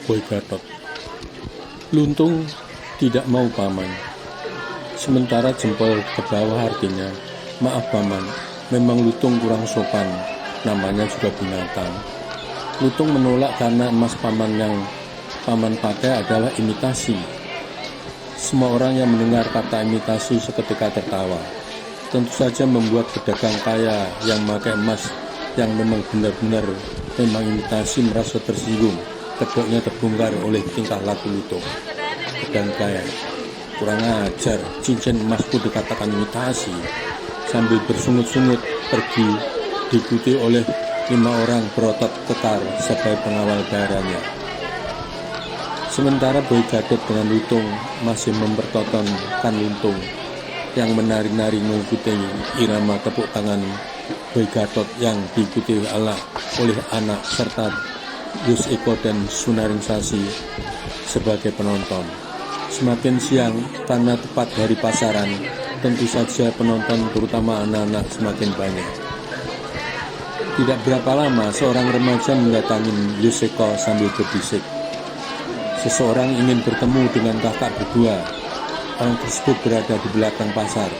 Boy Gatot. Luntung tidak mau paman. Sementara jempol ke bawah artinya, maaf paman, memang Lutung kurang sopan, namanya juga binatang. Lutung menolak karena emas paman yang paman pakai adalah imitasi. Semua orang yang mendengar kata imitasi seketika tertawa. Tentu saja membuat pedagang kaya yang memakai emas yang memang benar-benar memang imitasi merasa tersinggung. Kedoknya terbongkar oleh tingkah laku Lutung. Pedagang kaya, kurang ajar, cincin emasku dikatakan imitasi. Sambil bersungut-sungut pergi, diikuti oleh 5 orang berotot kekar sebagai pengawal bayarannya. Sementara Boy Gatot dengan Lutung masih mempertontonkan Lutung yang menari-nari mengikuti irama tepuk tangan Boy Gatot yang diikuti oleh anak serta Yus Eko dan Sunaringsasi sebagai penonton. Semakin siang karena tepat hari pasaran, tentu saja penonton terutama anak-anak semakin banyak. Tidak berapa lama seorang remaja mendatangi Yus Eko sambil berbisik. Seseorang ingin bertemu dengan kakak berdua. Orang tersebut berada di belakang pasar.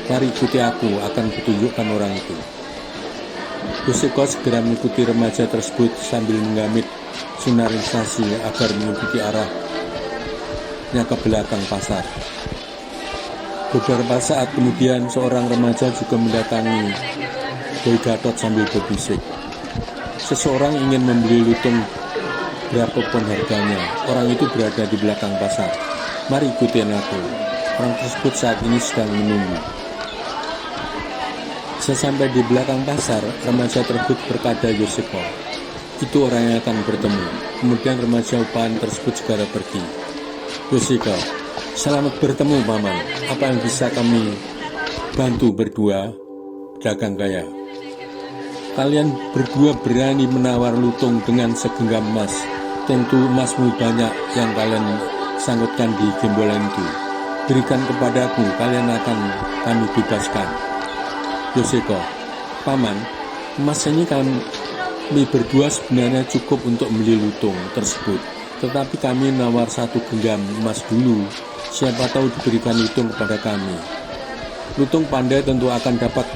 Mari ikuti aku, akan kutunjukkan orang itu. Yus Eko segera mengikuti remaja tersebut sambil menggamit Sunaringsasi agar mengikuti arahnya ke belakang pasar. Beberapa saat kemudian seorang remaja juga mendatangi Boy Gatot sambil berbisik. Seseorang ingin membeli lutung berapapun harganya. Orang itu berada di belakang pasar. Mari ikutin aku. Orang tersebut saat ini sedang menunggu. Sesampai di belakang pasar, remaja tersebut berkata Yus Eko, itu orang yang akan bertemu. Kemudian remaja upahan tersebut segera pergi. Yus Eko, selamat bertemu paman. Apa yang bisa kami bantu berdua? Pedagang kaya, kalian berdua berani menawar lutung dengan segenggam emas. Tentu emasmu banyak yang kalian sanggutkan di gembolan itu. Berikan kepadaku, kalian akan kami bebaskan. Yus Eko, paman, emas ini kami berdua sebenarnya cukup untuk membeli lutung tersebut. Tetapi kami nawar 1 genggam emas dulu. Siapa tahu diberikan lutung kepada kami. Lutung pandai tentu akan dapat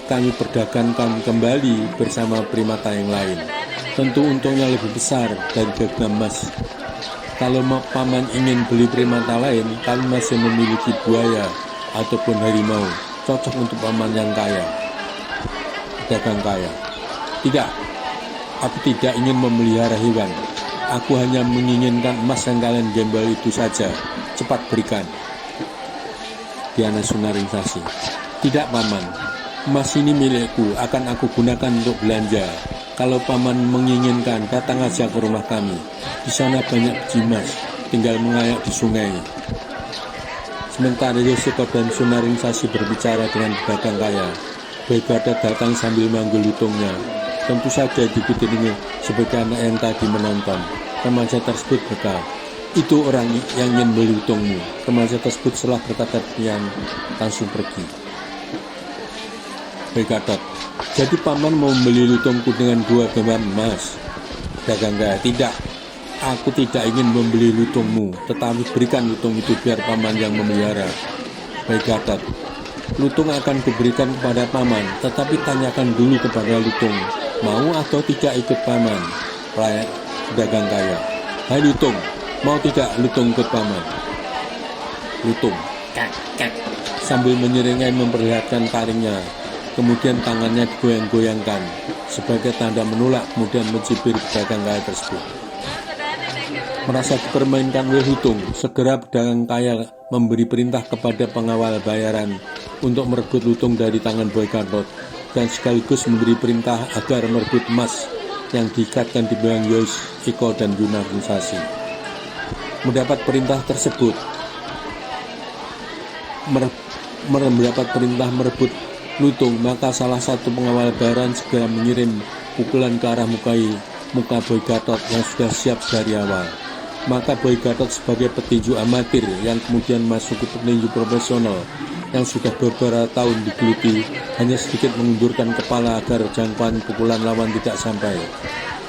kami perdagangkan kembali bersama primata yang lain. Tentu untungnya lebih besar dari genggam emas. Kalau paman ingin beli primata lain, kami masih memiliki buaya ataupun harimau. Cocok untuk paman yang kaya. Pedagang kaya, tidak, aku tidak ingin memelihara hewan. Aku hanya menginginkan emas yang kalian gembel itu saja. Cepat berikan. Diana Sunaringsasi, tidak paman, emas ini milikku, akan aku gunakan untuk belanja. Kalau paman menginginkan, datang aja ke rumah kami. Di sana banyak biji emas, tinggal mengayak di sungai. Sementara Yus Eko dan Sunaringsasi berbicara dengan pedagang kaya, Boy Gatot datang sambil manggil lutungnya. Tentu saja diikuti dengan sebagai anak yang tadi menonton. Remaja tersebut berkata, itu orang yang ingin beli lutungmu. Remaja tersebut setelah berkata demikian langsung pergi. Boy Gatot, jadi paman mau membeli lutungku dengan 2 genggam emas? Pedagang kaya, tidak. Aku tidak ingin membeli lutungmu, tetapi berikan lutung itu biar paman yang memelihara. Boy Gatot, lutung akan kuberikan kepada paman, tetapi tanyakan dulu kepada lutung, mau atau tidak ikut paman. Pedagang kaya, hai lutung, mau tidak lutung ikut paman? Lutung, kak, sambil menyeringai memperlihatkan taringnya. Kemudian tangannya digoyang-goyangkan sebagai tanda menolak, kemudian mencibir pedagang kaya tersebut. Merasa dipermainkan oleh lutung, segera pedagang kaya memberi perintah kepada pengawal bayaran untuk merebut lutung dari tangan Boy Gatot dan sekaligus memberi perintah agar merebut emas yang diikatkan di belakang Yus Eko dan Sunaringsasi. Mendapat perintah tersebut, mendapat perintah merebut lutung, maka salah satu pengawal bayaran segera mengirim pukulan ke arah muka Boy Gatot yang sudah siap dari awal. Maka Boy Gatot sebagai petinju amatir yang kemudian masuk ke petinju profesional yang sudah beberapa tahun digeluti, hanya sedikit mengundurkan kepala agar jangkauan pukulan lawan tidak sampai.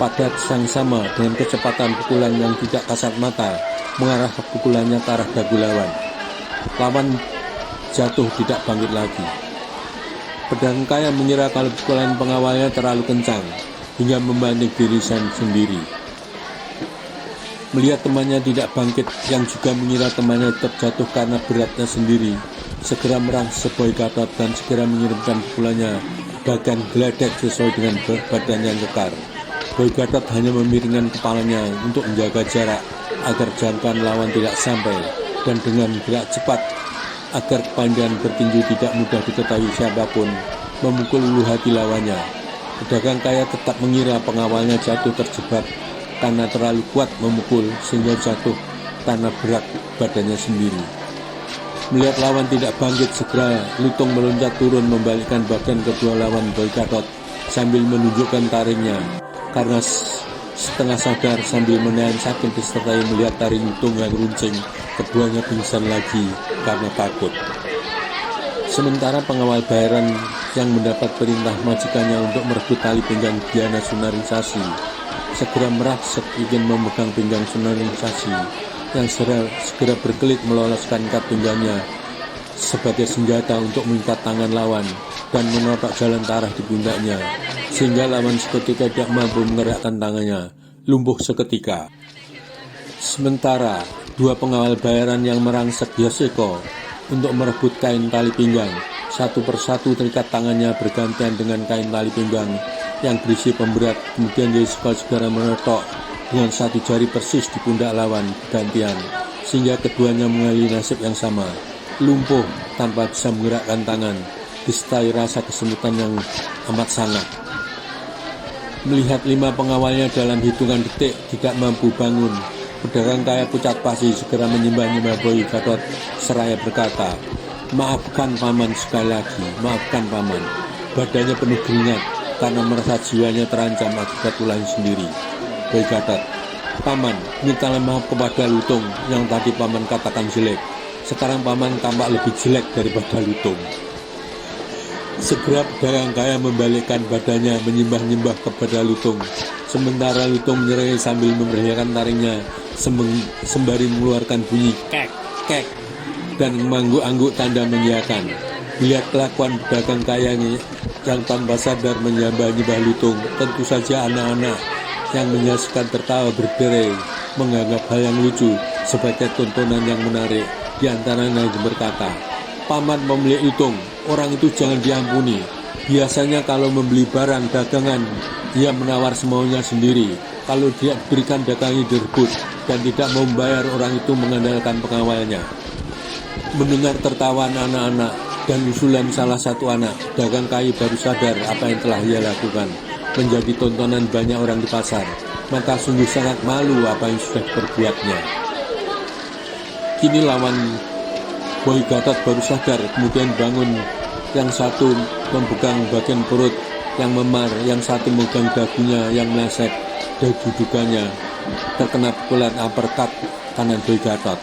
Pada sang sama dengan kecepatan pukulan yang tidak kasat mata mengarah ke pukulannya ke arah dagu lawan. Lawan jatuh tidak bangkit lagi. Pedang Kaya mengira kalau pukulan pengawalnya terlalu kencang hingga membanting diri sendiri. Melihat temannya tidak bangkit, yang juga mengira temannya terjatuh karena beratnya sendiri, segera merangkak Boy Gatot dan segera mengirimkan pukulannya bagian geledek sesuai dengan badannya yang kekar. Boy Gatot hanya memiringkan kepalanya untuk menjaga jarak agar jangkauan lawan tidak sampai, dan dengan gerak cepat agar kepandian bertinju tidak mudah diketahui siapapun memukul ulu hati lawannya. Pedagang Kaya tetap mengira pengawalnya jatuh terjebak karena terlalu kuat memukul sehingga jatuh karena berat badannya sendiri. Melihat lawan tidak bangkit, segera Lutung meloncat turun membalikkan badan kedua lawan Boy Gatot sambil menunjukkan taringnya. Karena setengah sadar sambil menahan sakit disertai melihat taring Lutung yang runcing, keduanya pingsan lagi karena takut. Sementara pengawal bayaran yang mendapat perintah majikannya untuk merebut tali pinggang Diana Sunaringsasi segera merangsek ingin memegang pinggang Sunaringsasi yang segera berkelit meloloskan ikat pinggangnya sebagai senjata untuk mengikat tangan lawan dan menotok jalan darah di pundaknya, sehingga lawan seketika tidak mampu menggerakkan tangannya, lumpuh seketika. Sementara dua pengawal bayaran yang merangsek Yoshiko untuk merebut kain tali pinggang, satu persatu terikat tangannya bergantian dengan kain tali pinggang yang berisi pemberat. Kemudian Yoshiko segera menotok dengan satu jari persis di pundak lawan bergantian, sehingga keduanya mengalami nasib yang sama, lumpuh tanpa bisa menggerakkan tangan, disertai rasa kesemutan yang amat sangat. Melihat 5 pengawalnya dalam hitungan detik tidak mampu bangun, pedagang Kaya pucat pasi segera menyembah-nyembah Boy Gatot seraya berkata, "Maafkan paman sekali lagi, maafkan paman." Badannya penuh keringat karena merasa jiwanya terancam akibat ulahnya sendiri. Boy Gatot, "Paman, mintalah maaf kepada Lutung yang tadi paman katakan jelek. Sekarang paman tampak lebih jelek daripada Lutung." Segera pedagang Kaya membalikkan badannya menyembah-nyembah kepada Lutung. Sementara Lutung menyerai sambil memperlihatkan taringnya sembari mengeluarkan bunyi kek kek dan mengangguk-angguk tanda mengiyakan. Melihat kelakuan pedagang Kaya yang tanpa sadar menyembah-nyembah Lutung, tentu saja anak-anak yang menyaksikan tertawa berderai, menganggap hal yang lucu sebagai tontonan yang menarik. Di antaranya berkata, "Paman pemilik Lutung, orang itu jangan diampuni. Biasanya kalau membeli barang dagangan, dia menawar semaunya sendiri. Kalau dia berikan dagangnya direbut dan tidak mau membayar, orang itu mengandalkan pengawalnya." Mendengar tertawa anak-anak dan usulan salah satu anak, pedagang Kaya baru sadar apa yang telah ia lakukan, menjadi tontonan banyak orang di pasar. Maka sungguh sangat malu apa yang sudah diperbuatnya. Kini lawan Boy Gatot baru sadar, kemudian bangun. Yang satu memegang bagian perut yang memar, yang satu memegang dagunya yang meleset. Dagu duganya terkena pukulan uppercut kanan Boy Gatot.